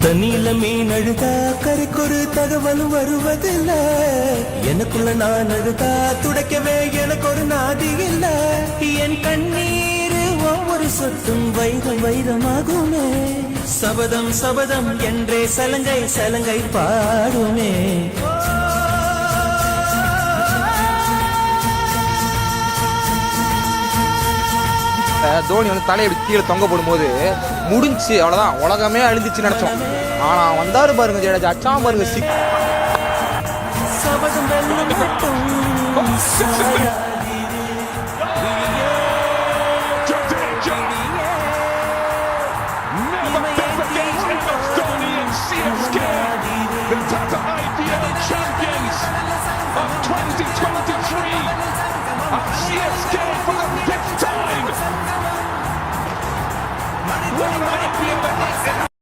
தண்ணியில மீன் அழுதா கரைக்கொரு தகவலும் வருவதில்ல. எனக்குள்ள நான் அழுதா துடைக்கவே எனக்கு ஒரு நாதி இல்ல. என் கண்ணீர் ஒவ்வொரு சொட்டும் வைரம் வைரமாகுமே. சபதம் சபதம் என்றே சலங்கை சலங்கை பாடுமே. தோனி வந்து தலையை கீழே தொங்க போடும்போது முடிஞ்சு அவ்வளவுதான், உலகமே அழிஞ்சிச்சு நினைச்சோம். ஆனா வந்தாரு பாருங்க ஜடேஜா, அச்சா பாருங்க. சபதம்